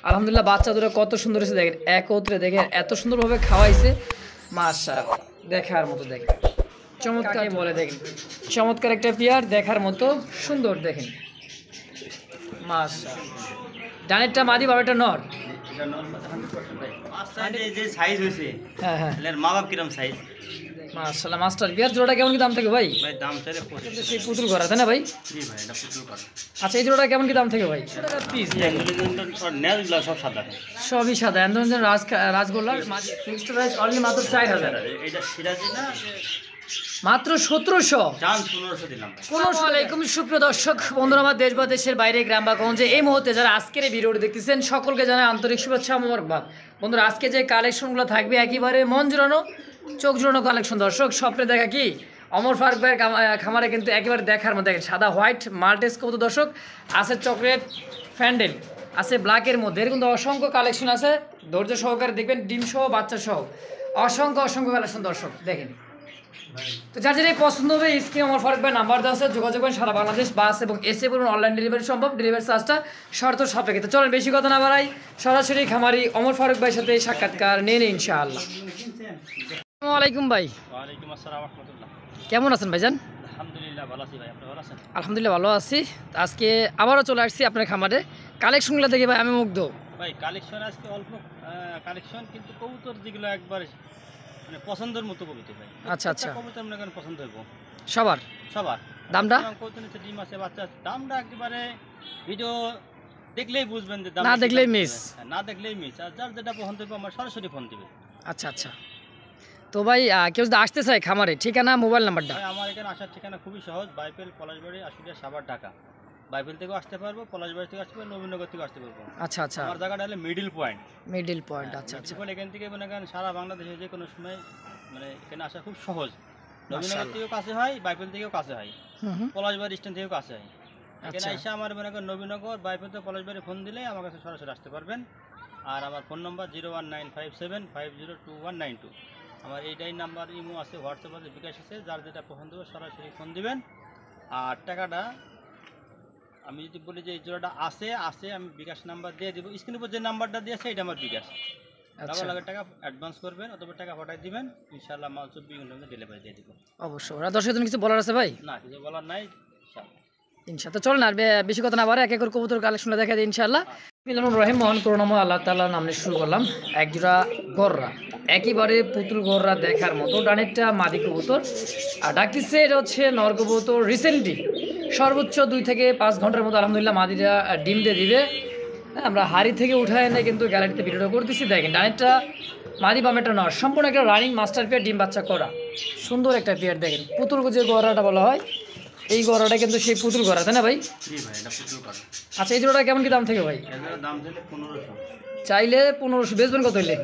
আলহামদুলিল্লাহ বাচ্চা দুটো কত সুন্দর হয়েছে দেখেন, একত্রে দেখেন এত সুন্দরভাবে খাওয়াইছে, মাশাআল্লাহ দেখার মতো। দেখেন চমৎকার বলে, দেখেন চমৎকার একটা পেয়ার, দেখার মতো সুন্দর। দেখেন মাশাআল্লাহ, ডানেরটা মাদি বাবাটা নর। হ্যাঁ হ্যাঁ মাশাআল্লাহ, মাস্টার পেয়ার জোড়াটা কেমন কি দাম থাকে ভাই? সেই পুতুল করা তাই না ভাই? আচ্ছা এই জোড়াটা কেমন কি দাম থাকে ভাই? পিস সবই সাদা, আন্দোলন রাজগোল্লার ফিক্সড প্রাইস অনলি মাত্র 4000, মাত্র 1700। আসসালামু আলাইকুম সুপ্রিয় দর্শক বন্ধুরা, আমার দেশ বা দেশের বাইরে গ্রাম বা গঞ্জে এই মুহূর্তে যারা আজকের এই ভিডিওটি দেখতেছেন সকলকে জানাই আন্তরিক শুভেচ্ছা মোবারকবাদ। বন্ধুরা আজকে যে কালেকশনগুলো থাকবে একেবারে মন জুড়ানো চোখ জুড়ানো কালেকশন। দর্শক স্বপ্নে দেখা কি অমর ফারুক ভাইয়ের খামারে কিন্তু একেবারে দেখার মধ্যে, দেখেন সাদা হোয়াইট মাল্টেস কবুতর দর্শক আছে, চকলেট ফ্যান্ডেল আছে ব্ল্যাকের মধ্যে, এর কিন্তু অসংখ্য কালেকশন আছে। ধৈর্য সহকারে দেখবেন, ডিম সহ বাচ্চা সহ অসংখ্য কালেকশন দর্শক দেখেন। তো যার যেটাই পছন্দ হবে স্ক্রিনে অমর ফারুক ভাই নাম্বার দেওয়া আছে, যোগাযোগ করেন। সারা বাংলাদেশ বাস এবং এসে বলুন অনলাইন ডেলিভারি সম্ভব, ডেলিভারি চার্জটা শর্ত সাপেক্ষে। তো চলেন বেশি কথা না বাড়াই, সরাসরি খামারি অমর ফারুক ভাইয়ের সাথে সাক্ষাৎকার নিয়ে নিন ইনশাআল্লাহ। আসসালামু আলাইকুম ভাই। ওয়ালাইকুম আসসালাম ওয়া রাহমাতুল্লাহ। কেমন আছেন ভাইজান? আলহামদুলিল্লাহ ভালো আছি ভাই, আপনি ভালো আছেন? আলহামদুলিল্লাহ ভালো আছি। আজকে আবারও চলে আসছি আপনার খামারে, কালেকশনগুলো দেখে ভাই আমি মুগ্ধ। ভাই কালেকশন আজকে অল্প কালেকশন, কিন্তু কবুতর যেগুলো একবারে মানে পছন্দের মতো কবুতর ভাই। আচ্ছা আচ্ছা, কবুতর মনে করেন পছন্দ হইব সবার। দামটা? কবুতর নিচে ডিম আছে বাচ্চা আছে, দামটা একেবারে ভিডিও দেখলেই বুঝবেন যে দাম, না দেখলেই মিস। না দেখলেই মিস, আর যার যেটা পছন্দ হইব আমার সরাসরি ফোন দিবে। আচ্ছা আচ্ছা, তো ভাই কেউ যদি আসতে চায় খামারে, ঠিকানা মোবাইল নাম্বারটা? ভাই আমার এখানে আসার ঠিকানা খুবই সহজ, বাইপেল পলাশবাড়ি আশুলিয়া সাভার ঢাকা। বাইপেল থেকেও আসতে পারবো, পলাশবাড়ি থেকে আসতে পারবো, নবীনগর থেকে আসতে পারবো। আচ্ছা আচ্ছা, আমার জায়গাটা হলো মিডিল পয়েন্ট। আচ্ছা আচ্ছা, এখান থেকে মনে করেন সারা বাংলাদেশে যে কোনো সময় মানে এখানে আসা খুব সহজ। নবীনগর থেকেও কাছে হয়, বাইপেল থেকেও কাছে হয়, পলাশবাড়ি স্ট্যান্ড থেকেও কাছে হয়। এখানে এসে আমার মনে করেন নবীনগর বাইপেল থেকে পলাশবাড়ি ফোন দিলে আমার কাছে সরাসরি আসতে পারবেন। আর আমার ফোন নম্বর 01957502192। আমার এইটাই নাম্বার, ইমো আছে, হোয়াটসঅ্যাপ আছে, বিকাশ আছে, যার যেটা পছন্দ হবে সরাসরি ফোন দিবেন। আর টাকাটা আমি যদি বলি যে এই জোড়াটা আছে আমি বিকাশ নাম্বার দিয়ে দিব, স্ক্রিনের উপর যে নাম্বারটা দিয়েছে এটা আমার বিকাশ। ডাবল লাখের টাকা অ্যাডভান্স করবেন অথবা টাকা পাঠিয়ে দিবেন, ইনশাআল্লাহ মাল 24 ঘন্টার মধ্যে ডেলিভারি দিয়ে দিব। অবশ্যই। আর দর্শকদের কিছু বলার আছে ভাই? না কিছু বলার নাই ইনশাআল্লাহ। তো চলেন আর বেশি কথা না বাড়ে এক এক করে কবুতর কালেকশনটা দেখা দিই ইনশাআল্লাহ। বিসমিল্লাহির রহিম, মহান করুণাময় আল্লাহ তাআলার নাম নিয়ে শুরু করলাম। এক জোড়া গররা, একেবারে পুতুল গররা দেখার মতো, ডানেরটা মাদি কবুতর আর ডাকতেছে এটা হচ্ছে নর কবুতর। রিসেন্টলি সর্বোচ্চ 2 থেকে 5 ঘন্টার মতো আলহামদুলিল্লাহ মাদিরা ডিম দিয়ে দিবে। হ্যাঁ, আমরা হাড়ি থেকে উঠায় এনে কিন্তু গ্যালারিতে ভিডিওটা করতেছি। দেখেন ডানেরটা মাদি বামেরটা নর, সম্পূর্ণ একটা রানিং মাস্টার পেয়ার, ডিম বাচ্চা করা সুন্দর একটা পেয়ার। দেখেন পুতুল যে গররাটা বলা হয়, এই গড়াটা কিন্তু সেই পুতুল গড়া তাই না ভাই? আচ্ছা এই জোড়াটা কেমন কি দাম থেকে ভাই? চাইলে 1500, বেচবেন কত হইলে?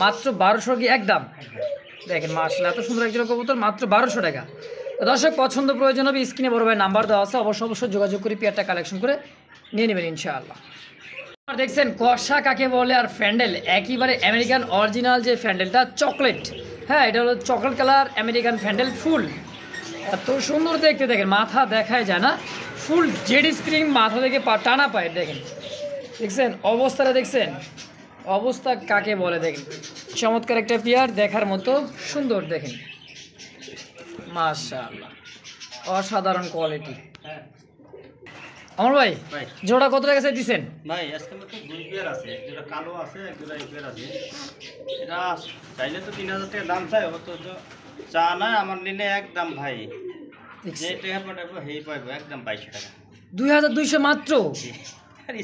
মাত্র 1200 কি একদম? দেখেন মাশাআল্লাহ এত সুন্দর একজন কবুতর, মাত্র 1200 টাকা। দর্শক পছন্দ প্রয়োজন হবে স্ক্রিনে বড় ভাই নাম্বার দেওয়া আছে, অবশ্যই যোগাযোগ করে পেয়ারটা কালেকশন করে নিয়ে নেবেন ইনশাআল্লাহ। দেখছেন কষা কাকে বলে, আর ফ্যান্ডেল একেবারে আমেরিকান অরিজিনাল যে ফ্যান্ডেলটা চকলেট। হ্যাঁ এটা হলো চকলেট কালার আমেরিকান ফ্যান্ডেল, ফুল এত সুন্দর দেখতে। দেখেন মাথা দেখায় যায় না, ফুল জেড স্প্রিং, মাথা থেকে টানা পায়। দেখেন দেখছেন অবস্থাটা, দেখছেন অবস্থা কাকে বলে। দেখেন চমৎকার একটা পেয়ার, দেখার মতো সুন্দর। দেখেন মাশাআল্লাহ অসাধারণ কোয়ালিটি। আমার ভাই জোড়া কত টাকা চাই দিচ্ছেন? ভাই আজকে তো 2 পেয়ার আছে, যেটা কালো আছে এক জোড়া এই পেয়ার আছে। এটা চাইলে তো 3000 টাকা দাম চাই, অত চা না আমার নিলে একদম ভাই যে টাকা পাঠাবো হেই পাইবো একদম 2200 টাকা। 2200 মাত্র? আর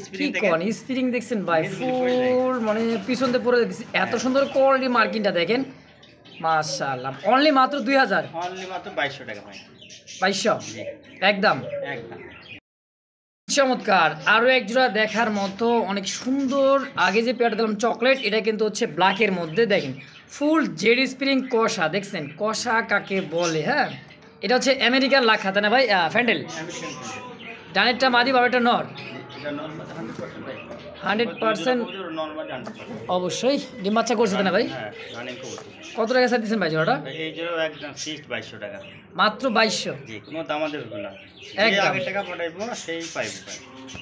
স্প্রিং দেখছেন ভাই, ফুল মানে পিছন দিয়ে পরে দিছি, এত সুন্দর কোয়ালিটি মার্কিংটা দেখেন মাশাআল্লাহ। অনলি মাত্র 2000, অনলি মাত্র 2200 টাকা ভাই। 2200 একদম একদম চমৎকার। আরও এক জোড়া দেখার মতো অনেক সুন্দর। আগে যে পেয়ারটা দিলাম চকলেট, এটা কিন্তু হচ্ছে ব্ল্যাকের মধ্যে। দেখেন ফুল জেড স্প্রিং কষা, দেখছেন কষা কাকে বলে। হ্যাঁ এটা হচ্ছে আমেরিকান লাখা তাই না ভাই? ফ্যান্ডেল ডানেরটা মাদি বাবাটা নর। এটা নরমাল 100% ভাই 100% নরমাল 100%। অবশ্যই ডিম বাচ্চা করছে তাই না ভাই? হ্যাঁ রানিং কবুতর। কত টাকা চাই দিচ্ছেন ভাই জোড়াটা? এই জোড়া একদম ফিক্সড 2200 টাকা। মাত্র 2200। জি কোনো দামাদামি হবে না, একদম। যে আগে টাকা পাঠাইবো সেই পাইবো ভাই।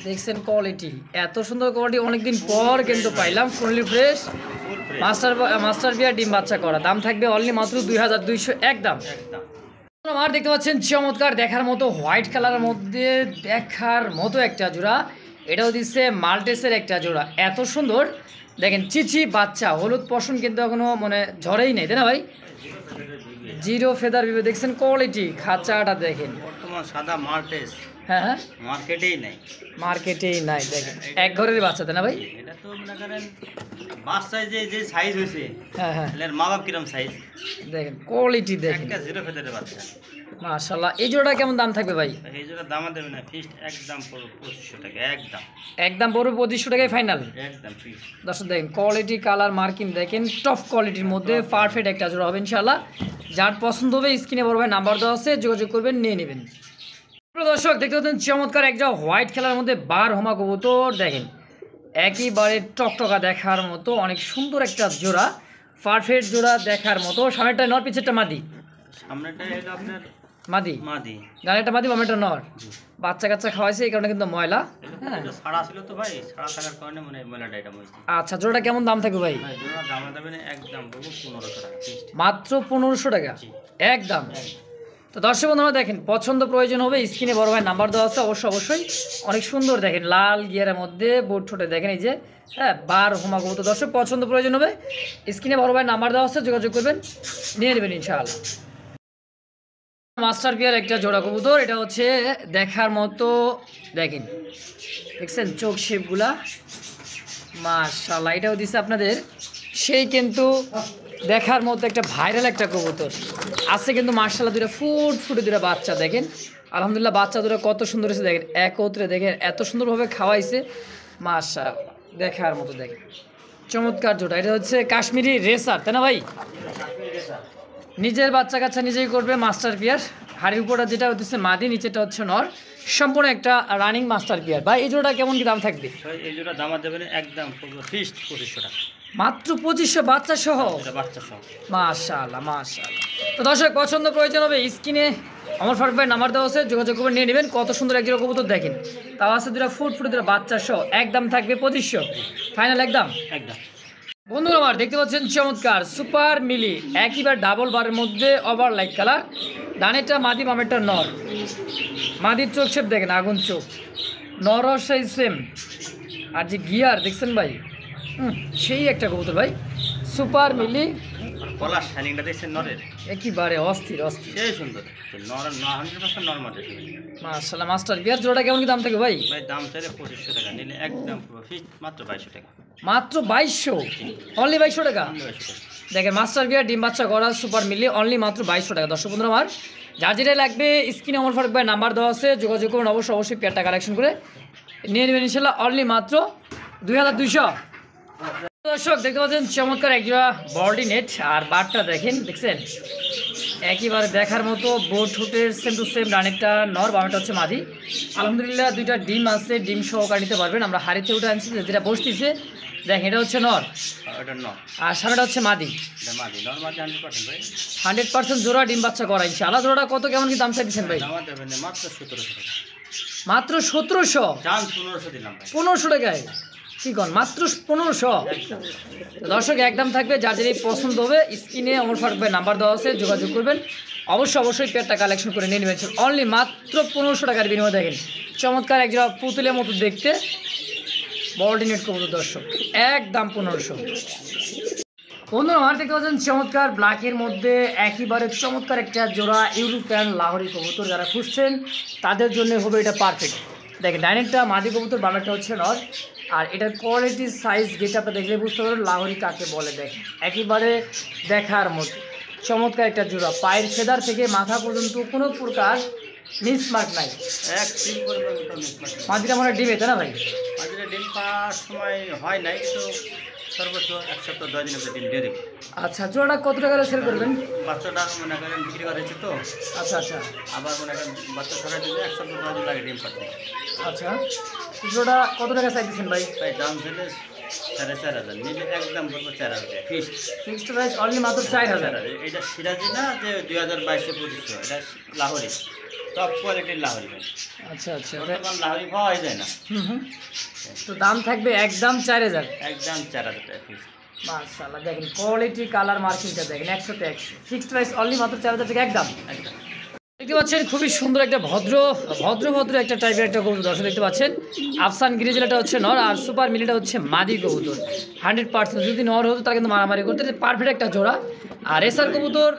দেখছেন কোয়ালিটি, এত সুন্দর কোয়ালিটি অনেকদিন পর কিন্তু পাইলাম। Fully fresh full fresh master বিয়ার ডিম বাচ্চা করা। দাম থাকবে অনলি মাত্র 2200 একদম। একদম। আমার দেখতে পাচ্ছেন চমৎকার দেখার মতো হোয়াইট কালারের মধ্যে দেখার মতো একটা জোড়া। এটাও দিচ্ছে মাল্টেসের একটা জোড়া, এত সুন্দর দেখেন। চিচি বাচ্চা, হলুদ পশম কিন্তু এখনো মানে ঝরেই নেই তাই না ভাই? জিরো ফেদার বিবে দেখছেন কোয়ালিটি, খাঁচাটা দেখেন। বর্তমান সাদা মাল্টেস হ্যাঁ হ্যাঁ মার্কেটেই নাই। মার্কেটেই নাই দেখেন, এক ঘরেরই বাচ্চা তাই না ভাই? এটা তো মনে করেন বাচ্চায় যে সাইজ হয়েছে, হ্যাঁ হ্যাঁ এর মা বাপ কিরম সাইজ, দেখেন কোয়ালিটি দেখেন একটা জিরো ফেদারের বাচ্চা। মাশাআল্লাহ। এই জোড়া কেমন দাম থাকবে ভাই? এই জোড়া দামা দেবে না, ফিক্সড একদম 2500 টাকা একদম। একদম বড় 2500 টাকায় ফাইনাল। একদম ফিক্সড। দর্শক দেখেন কোয়ালিটি, কালার, মার্কিং দেখেন, টপ কোয়ালিটির মধ্যে পারফেক্ট একটা জোড়া হবে ইনশাআল্লাহ। যার পছন্দ হবে স্ক্রিনে বড় ভাই নাম্বার দেওয়া আছে, যোগাযোগ করবেন, নিয়ে নেবেন। দর্শক দেখতে পাচ্ছেন চমৎকার একটা হোয়াইট কালার মধ্যে বার হোমা কবুতর দেখেন, একেবারে টকটকা দেখার মতো অনেক সুন্দর একটা জোড়া, পারফেক্ট জোড়া দেখার মতো। সামনেরটা নর, পিছেরটা মাদি। সামনেটা এটা আপনার মাদি, মাদি, ডানেরটা মাদি, বামেরটা নর। বাচ্চা কাচ্চা খাওয়াইছে এই কারণে কিন্তু ময়লা। হ্যাঁ এটা ছাড়া ছিল তো ভাই, ছাড়া থাকার কারণে মানে মেলাটা এটা হয়েছে। আচ্ছা, জোড়াটা কেমন দাম থাকবে ভাই? ভাই জোড়া দামা দেবে না, একদম বলবো 1500 টাকা ফিক্সড। মাত্র 1500 টাকা একদম। তো দর্শক বন্ধুরা দেখেন, পছন্দ প্রয়োজন হবে স্ক্রিনে বড় ভাই নাম্বার দেওয়া আছে, অবশ্যই। অনেক সুন্দর দেখেন, লাল গিয়ারের মধ্যে বোর্ড ঠোঁটে দেখেন, এই যে হ্যাঁ বার হোমা কবুতর। দর্শক পছন্দ প্রয়োজন হবে স্ক্রিনে বড় ভাই নাম্বার দেওয়া আছে, যোগাযোগ করবেন, নিয়ে নেবেন ইনশাআল্লাহ। মাস্টার বিয়ার একটা জোড়া কবুতর, এটা হচ্ছে দেখার মতো দেখেন, দেখছেন চোখ শেপগুলা মাশাআল্লাহ। এটাও দিচ্ছে আপনাদের সেই কিন্তু দেখার মতো একটা ভাইরাল একটা কবুতর আছে কিন্তু মাশাআল্লাহ। দুটো ফুটে দুটো বাচ্চা দেখেন, আলহামদুলিল্লাহ বাচ্চা দুটো কত সুন্দর হয়েছে দেখেন, একত্রে দেখেন এত সুন্দরভাবে খাওয়াইছে মাশাআল্লাহ, দেখার মতো দেখেন চমৎকার জোড়া। এটা হচ্ছে কাশ্মীরি রেসার তাই না ভাই? নিজের বাচ্চা কাচ্চা নিজেই করবে মাস্টার পিয়ার। হাড়ির উপরটা যেটা হচ্ছে মাদি, নিচেটা হচ্ছে নর, সম্পূর্ণ একটা রানিং মাস্টার পিয়ার। ভাই এই জোড়া কেমন কি দাম থাকবে? এই জোড়া দামা দেবে না, একদম ফিক্সড 2500 টাকা মাত্র 2500 বাচ্চা সহ। এটা বাচ্চা সহ। মাশাআল্লাহ মাশাআল্লাহ। তো দর্শক পছন্দ প্রয়োজন হবে স্ক্রিনে আমার ফারুক ভাই নাম্বার দেওয়া আছে, যোগাযোগ করে নিয়ে নেবেন। কত সুন্দর এক জোড়া কবুতর দেখেন, তাও আছে দুটো ফুটে দুটো বাচ্চা সহ, একদম থাকবে 2500 ফাইনাল একদম। একদম বন্ধুরা আমার দেখতে পাচ্ছেন চমৎকার সুপার মিলি, একইবার ডাবল বারের মধ্যে ওভার লাইট কালার। ডানেরটা মাদি, বামেরটা নর। মাদির চোখ শেপ দেখেন আগুন চোখ, নর সেই সেম। আর যে গিয়ার দেখছেন ভাই, সেই একটা কবুতর ভাই, সুপার মিলি। কলার শাইনিংটা দেখছেন নরের, একেবারে অস্থির অস্থির, সেই সুন্দর। নর 100% নরমাল আছে মাশাআল্লাহ। মাস্টার বিয়ার জোড়াটা কেমন কি দাম থাকে ভাই? ভাই দাম চাইলে 2500 টাকা, নিলে একদম পুরো ফিক্সড মাত্র 2200 টাকা। মাত্র 2200, অনলি 2200 টাকা। 2200 টাকা দেখেন মাস্টার বিয়ার ডিম বাচ্চা করা সুপার মিলি অনলি মাত্র 2200 টাকা। দর্শক বন্ধুরা আমার যার যেটা লাগবে স্ক্রিনে আমার ফারুক ভাই নাম্বার দেওয়া আছে, যোগাযোগ করুন অবশ্যই পেয়ারটা কালেকশন করে নিয়ে নেবেন ইনশাল্লাহ, অনলি মাত্র 2200। দর্শক দেখতে পাচ্ছেন চমৎকার একজোড়া বডি নেট, আর বারটা দেখেন, দেখছেন একেবারে দেখার মতো বোর্ড ঠোঁটের সেম টু সেম। ডানেরটা নর, বামেরটা হচ্ছে মাদি। আলহামদুলিল্লাহ দুইটা ডিম আছে, ডিম সহকারে নিতে পারবেন। আমরা হাড়িতে উঠে আনছি, যেটা বসতেছে দেখেন এটা হচ্ছে নর, এটা নর, আর সামনেটা হচ্ছে মাদি। এটা মাদি, নরমাল 100% ভাই, 100% জোড়া ডিম বাচ্চা করা ইনশাআল্লাহ। জোড়াটা কত কেমন কি দাম চাইছেন ভাই? দাম দেবেন মাত্র 1700 টাকা। মাত্র 1700, জান 1500 দিলাম ভাই। 1500 টাকায় কি কন? মাত্র 1500। দর্শক একদম থাকবে, যার যেই পছন্দ হবে স্ক্রিনে অমর ফারুক ভাই নাম্বার দেওয়া আছে, যোগাযোগ করবেন অবশ্যই পেয়ারটা কালেকশন করে নিয়ে নেবেন অনলি মাত্র 1500 টাকার বিনিময়ে। দেখেন চমৎকার একজোড়া পুতুলের মতো দেখতে বর্ডিনেট কবুতর, দর্শক একদম 1500। বন্ধুরা আমার দেখতে পাচ্ছেন চমৎকার ব্ল্যাকের মধ্যে একেবারে চমৎকার একটা জোড়া ইউরোপিয়ান লাহোরি কবুতর। যারা খুঁজছেন তাদের জন্য হবে এটা পারফেক্ট। দেখেন ডাইনেরটা মাদি কবুতর, বামেরটা হচ্ছে নর। আর এটার কোয়ালিটি সাইজ গেটআপটা দেখলে বুঝতে পারবেন লাহোরি কাকে বলে। দেখেন একেবারে দেখার মতো চমৎকার একটা জোড়া, পায়ের ফেদার থেকে মাথা পর্যন্ত কোনো প্রকার মিসমার্ক নাই। এক সিল করে মিসমার্ক। মাদিটা মনে ডিমে তাই না ভাই? মাদিটা ডিম পাওয়ার সময় হয় নাই, কিন্তু সর্বোচ্চ 1 সপ্তাহ 10 দিনের মধ্যে ডিম দিয়ে দেবো। আচ্ছা, জোড়াটা কত টাকা সেল করবেন? বাচ্চাটা মনে করেন বিক্রি করেছি তো, আচ্ছা আচ্ছা আবার মনে করেন বাচ্চা ছড়াই দিলে 1 সপ্তাহ 10 দিন লাগে ডিম পাড়তে। আচ্ছা, জোড়া কত টাকা চাইতেছেন ভাই? তাই দাম ছিল 4,500, নিলে একদম বলবো 4,000 ফিক্সড। ফিক্সড প্রাইস অনলি মাত্র 4000। এটা সিরাজি না যে 2022-25, এটা লাহোরি, টপ কোয়ালিটির লাহোরি ভাই। আচ্ছা আচ্ছা, বর্তমান লাহোরি পাওয়া যায় না। হুম, তো দাম থাকবে একদম 4000। একদম 4,000 টাকা ফিক্সড। মাশাআল্লাহ, দেখেন কোয়ালিটি, কালার, মার্কিংটা দেখেন 100 তে 100। ফিক্সড প্রাইস অনলি মাত্র 4000 টাকা একদম। একদম দেখতে পাচ্ছেন খুবই সুন্দর একটা ভদ্র একটা টাইপের একটা কবুতর দর্শক দেখতে পাচ্ছেন। আফসান গ্রিজেলাটা হচ্ছে নর, আর সুপার মিলিটা হচ্ছে মাদি কবুতর। 100% যদি নর হতো তাহলে কিন্তু মারামারি করতে, পারফেক্ট একটা জোড়া। আর রেসার কবুতর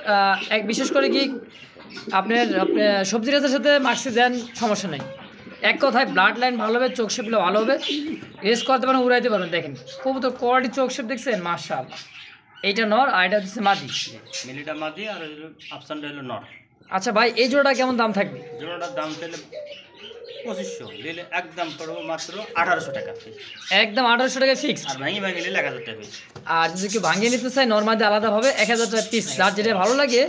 এক বিশেষ করে কি আপনার সবজি রেসার সাথে মাক্সি দেন, সমস্যা নেই। এক কথায় ব্লাড লাইন ভালো হবে, চোখ শেপগুলো ভালো হবে, রেস করতে পারেন, উড়াইতে পারবেন। দেখেন কবুতর কোয়ালিটি, চোখ শেপ দেখছেন, মাশাআল্লাহ। এইটা নর আর এটা হচ্ছে মাদি। মিলিটা মাদি আর আফসানটা হলো নর। আচ্ছা ভাই, এই জোড়াটা কেমন দাম থাকবে? জোড়াটার দাম চাইলে 2500, নিলে একদম পড়বো মাত্র 1800 টাকা। একদম 1800 টাকা ফিক্সড। আর ভাঙি নিলে 1000 টাকা। আর যদি কেউ ভাঙিয়ে নিতে চায় নর্মালি আলাদাভাবে 1000 টাকা পিস। যার যেটা ভালো লাগে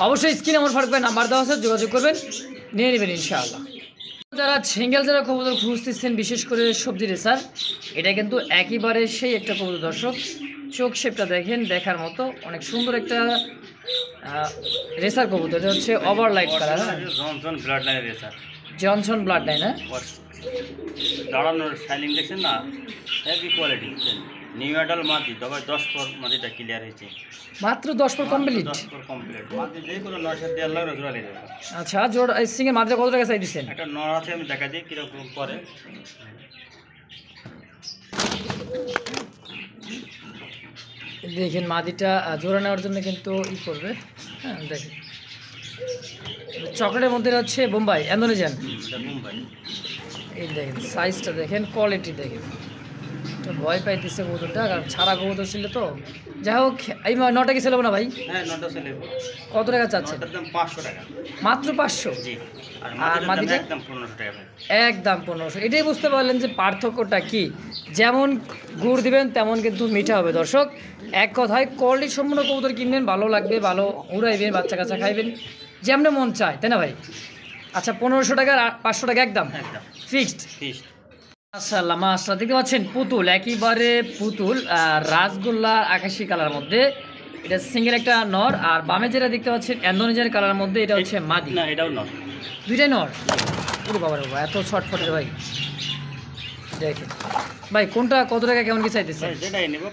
অবশ্যই স্ক্রিনে আমার ফারুক ভাই নাম্বার দেওয়া আছে, যোগাযোগ করবেন, নিয়ে নেবেন ইনশাআল্লাহ। যারা কবুতর খুঁজতেছেন, বিশেষ করে সবজি রেসার, এটা কিন্তু একেবারে সেই একটা কবুতর দর্শক। চোখ শেপটা দেখেন, দেখার মতো অনেক সুন্দর একটা রেসার কবুতর। এটা হচ্ছে over light colour, Johnson blood line racer. Johnson blood line. হ্যাঁ, দাঁড়ানোর শাইনিং দেখছেন না, হেভি কোয়ালিটি। নিউ অ্যাডাল মাদি, তবে 10 পর মাদিটা ক্লিয়ার হয়েছে, মাত্র 10 পর কমপ্লিট। 10 পর কমপ্লিট মাদি, যে কোনো 9-10 লাখ জোড়া নিয়ে যাবে। আচ্ছা, জোড়া সিঙ্গের মাত্রা কত টাকা চাই দিচ্ছেন? একটা নর আছে, আমি দেখা দিই কীরকম করে। দেখেন মাদিটা জোড়া নেওয়ার জন্য কিন্তু করবে। হ্যাঁ দেখেন, চকলেটের মধ্যে হচ্ছে বোম্বাই ইন্দোনেশিয়ান। মুম্বাই। এই দেখেন সাইজটা দেখেন, কোয়ালিটি দেখেন। তো ভয় পাইতেছে কবুতরটা, কারণ ছাড়া কবুতর ছিল তো। যাই হোক, এই নটা কি ছিল না ভাই? হ্যাঁ, নটা ছেলে। কত টাকা চাচ্ছেন? দাম 500 টাকা মাত্র 500? জি। আর মাদিটা একদম 1500 টাকা। একদম 1500। এটাই বুঝতে পারলেন যে পার্থক্যটা কি। যেমন গুড় দিবেন তেমন কিন্তু মিঠা হবে দর্শক। এক কথায় কোয়ালিটি সম্পূর্ণ কবুতর কিনবেন, ভালো লাগবে, ভালো উড়াইবেন, বাচ্চা কাচ্চা খাইবেন, যেমন মন চায়, তাই না ভাই? আচ্ছা, 1500 টাকা আর 500 টাকা একদম ফিক্সড। মাশাআল্লাহ মাশাআল্লাহ, দেখতে পাচ্ছেন পুতুল, একেবারে পুতুল, রাসগোল্লা আকাশি কালার মধ্যে। এটা সিঙ্গেল একটা নর, আর বামে যেটা দেখতে পাচ্ছেন ইন্দোনেশিয়ান কালার মধ্যে, এটা হচ্ছে মাদি। না, এটাও নর। দুইটাই নর। পুরো বাবা রে বাবা, এত ছটফটের ভাই। দেখেন ভাই, কোনটা কত টাকা কেমন কি চাইতেছে? যেটাই নেব।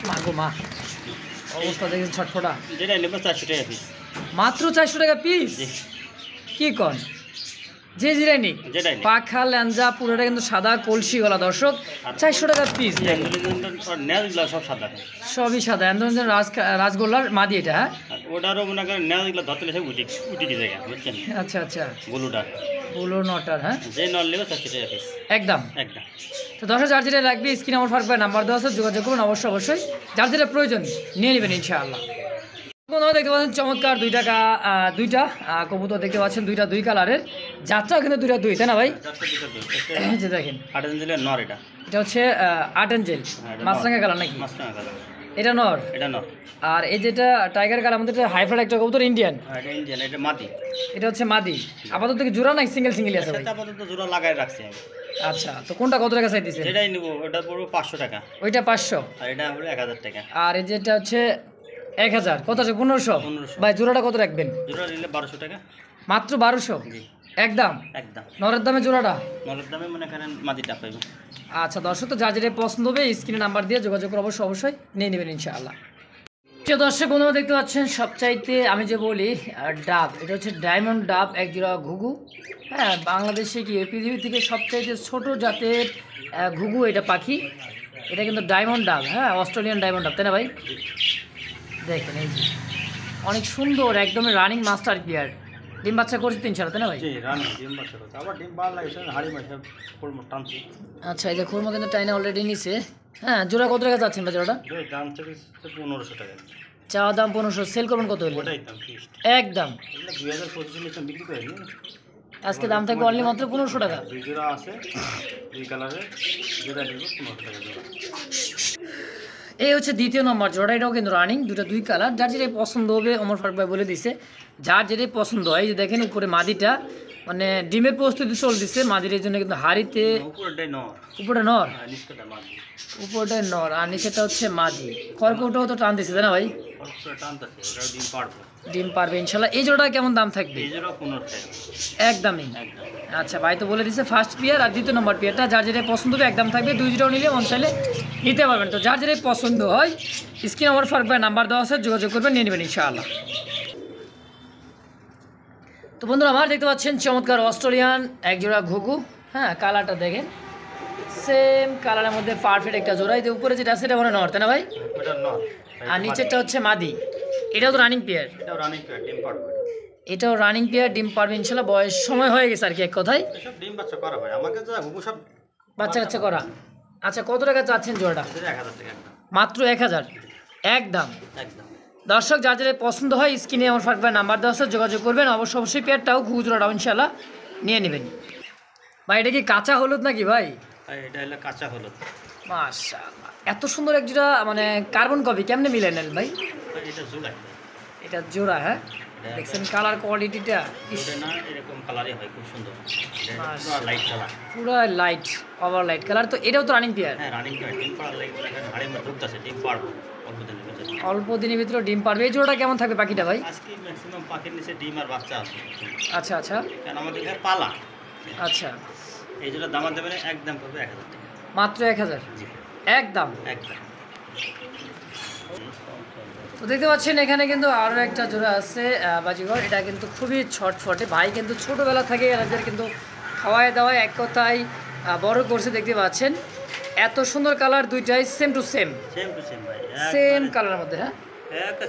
মা গো মা, অবস্থা দেখেন ছটফটা। যেটাই নেব 400 টাকা পিস। মাত্র 400 টাকা পিস? কি কন? যে জিরাই নিক, পাখা ল্যাঞ্জা পুরোটা কিন্তু সাদা কলসি গলা দর্শক, 400 টাকা পিস। সব সাদা, সবই সাদা। ইন্দোনেশিয়ান রাসগোল্লার মাদি এটা। হ্যাঁ, ওটারও মনে করেন নেওয়া ধরতে উঠি জায়গা, বুঝছেন? আচ্ছা আচ্ছা, বুলুটা বুলো নটার। হ্যাঁ, যে নল নেবে 400 টাকা পিস একদম। তো 10,000 যার যেটা লাগবে স্ক্রিনে আমার ফারুক ভাই নাম্বার দেওয়া আছে, যোগাযোগ করুন অবশ্যই। যার যেটা প্রয়োজন নিয়ে নেবেন ইনশাআল্লাহ। বন্ধুরা দেখতে পাচ্ছেন চমৎকার দুইটা কবুতর দেখতে পাচ্ছেন, দুই কালারের। যাত্রা কিন্তু দুই, তাই না ভাই? যে দেখেন নর, এটা হচ্ছে আটেনজেল মাছরাঙা কালার নাকি? এটা নর। আর এই যেটা টাইগার কালার মধ্যে হাইফ্রাইড একটা কবুতর ইন্ডিয়ান, এটা মাদি। এটা হচ্ছে মাদি। আপাতত কি জোড়া নাই সিঙ্গেল আছে ভাই? আপাতত জোড়া লাগাই রাখছি আমি। আচ্ছা, তো কোনটা কত টাকা চাইতেছে? এটাই নেব, ওটা পড়বে 500 টাকা। ওইটা 500 আর এটা হলো 1000 টাকা। আর এই যেটা হচ্ছে 1000। কত আছে? 1500 ভাই। জোড়াটা কত রাখবেন? জোড়া নিলে 1200 টাকা। মাত্র 1200? একদম। নরের দামে জোড়াটা? নরের দামে মনে করেন মাদিটা পাইবেন। আচ্ছা দর্শক, তো যার যেটা পছন্দ হবে স্ক্রিনে নাম্বার দিয়ে যোগাযোগ করে অবশ্যই নিয়ে নেবেন ইনশাআল্লাহ। প্রিয় দর্শক বন্ধুরা দেখতে পাচ্ছেন সবচাইতে আমি যে বলি ডাব, এটা হচ্ছে ডায়মন্ড ডাব, এক জোড়া ঘুঘু। হ্যাঁ, বাংলাদেশে কি পৃথিবী থেকে সবচাইতে ছোট জাতের ঘুঘু এটা পাখি। এটা কিন্তু ডায়মন্ড ডাব। হ্যাঁ, অস্ট্রেলিয়ান ডায়মন্ড ডাব, তাই না ভাই? দেখেন এই যে অনেক সুন্দর, একদম রানিং মাস্টার প্লেয়ার। ডিম বাচ্চা করছে 3 তাই না ভাই? আচ্ছা, এই যে খোর মধ্যে টাইনা অলরেডি নিছে। হ্যাঁ, জোড়া কত টাকা চাচ্ছেন ভাই? জোড়াটা দাম 1500 টাকা। চাওয়া দাম 1500, সেল করবেন কত হলে? একদম। আজকে দাম থাকবে অনলি মাত্র 1500 টাকা। দুই জোড়া আছে, দুই কালারের, যেটা নেব 1500 টাকা জোড়া। এই হচ্ছে দ্বিতীয় নম্বর জোড়া, এটাও কিন্তু রানিং, দুই কালার। যার যেটাই পছন্দ হবে ওমর ফারুক ভাই বলে দিছে, যার যেটাই পছন্দ হয়। এই যে দেখেন উপরে মাদিটা মানে ডিমের প্রস্তুতি চলতেছে মাদির, এই জন্য কিন্তু হাড়িতে উপরে নর, উপরটাই নর আর নিচেটা হচ্ছে মাদি। খড়কুটাও তো টান দিচ্ছে তাই না ভাই? ডিম পারবে ইনশাল্লাহ। এই জোড়াটা কেমন দাম থাকবে? একদমই। আচ্ছা ভাই তো বলে দিচ্ছে ফার্স্ট পেয়ার আর দ্বিতীয় নম্বর পেয়ারটা যার যেটাই পছন্দ হবে একদম থাকবে, দুই জোড়াও নিলে মন চাইলে নিতে পারবেন। তো যার যেটাই পছন্দ হয় স্ক্রিনে আমার ফারুক ভাই নাম্বার দেওয়া আছে, যোগাযোগ করবেন, নিয়ে নেবেন ইনশাআল্লাহ। তো বন্ধুরা আমার দেখতে পাচ্ছেন চমৎকার অস্ট্রেলিয়ান এক জোড়া ঘুঘু। হ্যাঁ কালারটা দেখেন সেম কালারের মধ্যে পারফেক্ট একটা জোড়া। এই যে উপরে যেটা আছে এটা মনে নর তাই না ভাই? আর নিচেরটা হচ্ছে মাদি। এটাও তো রানিং পেয়ার, এটাও রানিং পেয়ার, ডিম পারবে ইনশাল্লাহ। বয়স সময় হয়ে গেছে আর কি এক কথায়, বাচ্চা কাচ্চা করা। আচ্ছা কত টাকা চাচ্ছেন জোড়াটা? মাত্র 1000 একদম। দর্শক যার যেটা পছন্দ হয় স্ক্রিনে আমার ফারুক ভাই নাম্বার দেওয়া আছে, যোগাযোগ করবেন। অবশ্যই পেয়ারটাও ঘুঘু জোড়াটাও ইনশাল্লাহ নিয়ে নেবেন। ভাই এটা কি কাঁচা হলুদ নাকি ভাই? এটা হলো কাঁচা হলুদ। মাশাআল্লাহ এত সুন্দর এক জোড়া মানে কার্বন কপি কেমনে মিলাই নেন ভাই? এটা জোড়া, এটা জোড়া। হ্যাঁ দেখছেন কালার কোয়ালিটিটা এরকম কালারই হয়, খুব সুন্দর, লাইট কালার, পুরো লাইট ওভার লাইট কালার। তো এটাও তো রানিং পেয়ার? হ্যাঁ রানিং পেয়ার, ডিম পাড়া লাইট হাড়ের মধ্যে ঢুকতেছে, ডিম পারবো অল্প দিনের ভিতরে ডিম পারবে। এই জোড়াটা কেমন থাকবে পাখিটা ভাই? আজকে ম্যাক্সিমাম পাখির নিচে ডিম আর বাচ্চা আছে। আচ্ছা আচ্ছা, কারণ আমাদের এখানে পালা। আচ্ছা এই জোড়া দাম দেবেন একদম করবে 1000 টাকা, মাত্র 1000 একদম। তো দেখতে পাচ্ছেন এখানে কিন্তু আরও একটা জোড়া আছে বাজিঘর, এটা কিন্তু খুবই ছটফটে। ভাই কিন্তু ছোটোবেলা থেকে এদের কিন্তু খাওয়ায় দাওয়ায় এক কথায় বড় করছে। দেখতে পাচ্ছেন এত সুন্দর কালার, দুইটাই সেম টু সেম ভাই, সেম কালারের মধ্যে। হ্যাঁ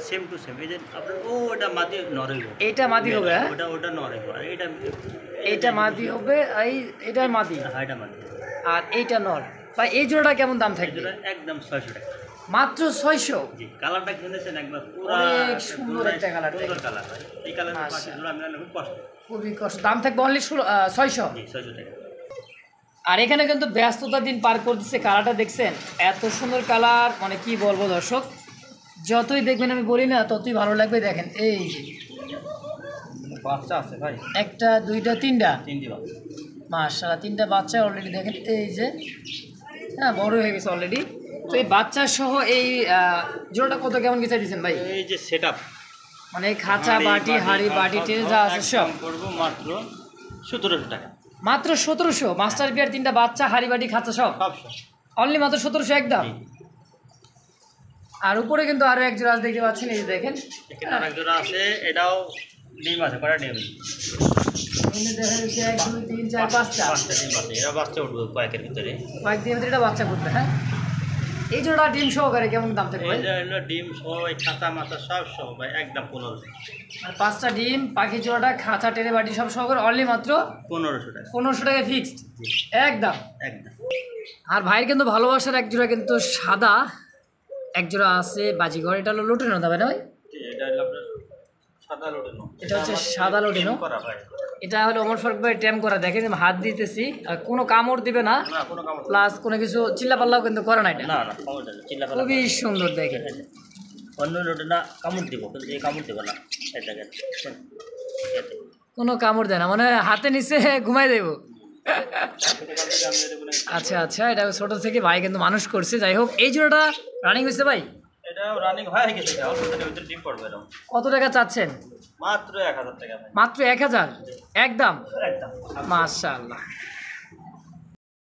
সেম টু সেম। এই যে আপনার ওটা মাদি নরই হবে, এইটা মাদি হবে। হ্যাঁ ওটা নরই হবে, আর এইটা মাদি হবে, এটা মাদি, হ্যাঁ এটা মাদি, আর এইটা নর। ভাই এই জোড়াটা কেমন দাম থাকবে? একদম 600 টাকা, মাত্র 600। জি কালারটা কিনেছেন একবার পুরো অনেক সুন্দর একটা কালার, সুন্দর কালার ভাই। এই কালারের পাশে জোড়া মিলানো খুব কষ্ট, খুবই কষ্ট। দাম থাকবে অনলি 600। জি 600 টাকা। আর এখানে কিন্তু ব্যস্ততার দিন পার করতেছে। কালারটা দেখছেন এত সুন্দর কালার, মানে কি বলবো দর্শক, যতই দেখবেন আমি বলি না ততই ভালো লাগবে। দেখেন এই বাচ্চা আছে ভাই, একটা দুইটা তিনটা বাচ্চা, মাশাআল্লাহ তিনটা বাচ্চা অলরেডি। দেখেন এই যে হ্যাঁ বড় হয়ে গেছে অলরেডি। তো এই বাচ্চা সহ এই জোড়াটা কত কেমন কি চাইছেন ভাই? এই যে সেটআপ মানে খাঁচা বাটি হাড়ি বাটি টেল যা আছে সব করব মাত্র 1700 টাকা, মাত্র 1700। মাস্টার বিয়ার তিনটা বাচ্চা হাড়ি বাটি খাঁচা সব অনলি মাত্র 1700 একদম। আর উপরে কিন্তু আরো এক জোড়া দেখতে পাচ্ছেন, এই যে দেখেন এখানে আরেক জোড়া আছে, এটাও ডিম আছে, কয়টা ডিম? এখানে দেখা যাচ্ছে 1 2 3 4 5টা ডিম আছে। এরা বাচ্চা উঠবে কয়েকের ভিতরে, কয়েক দিনের ভিতরে এটা বাচ্চা করবে। হ্যাঁ এই জোড়া ডিম সহকারে কেমন দাম থাকবে ভাই? এটা হলো ডিম সহ খাঁচা মাথা সব সহ ভাই একদম 1500। আর 5টা ডিম পাখি জোড়াটা খাঁচা টেনে বাটি সব সহকারে অনলি মাত্র 1500 টাকা, 1500 টাকা ফিক্সড একদম। একদম। আর ভাইয়ের কিন্তু ভালোবাসার এক জোড়া কিন্তু সাদা এক জোড়া আছে বাজিঘর, এটা হলো লোটেনো দাবে না ভাই? এটা হলো আপনার সাদা লোটেনো, এটা হচ্ছে সাদা লোটেনো। এটা হলো ওমর ফারুক ভাই ট্যাম করা। দেখেন হাত দিতেছি আর কোনো কামড় দিবে না, প্লাস কোনো কিছু চিল্লা পাল্লাও কিন্তু করে না। এটা না না চিল্লা পাল্লা খুবই সুন্দর। দেখেন অন্য লোটেনা কামড় দিব, কিন্তু এই কামড় দেব না, এই দেখেন কোনো কামড় দেয় না, মানে হাতে নিচে ঘুমাই দেবো। আচ্ছা আচ্ছা, এটা ছোট থেকে ভাই কিন্তু মানুষ করছে। যাই হোক এই জোড়াটা রানিং হয়েছে ভাই? এটা রানিং হয়ে গেছে, অল্প দিনের ভিতরে ডিম পড়বে। এরকম কত টাকা চাচ্ছেন? মাত্র 1000 টাকা, মাত্র 1000 একদম। একদম মাশাআল্লাহ।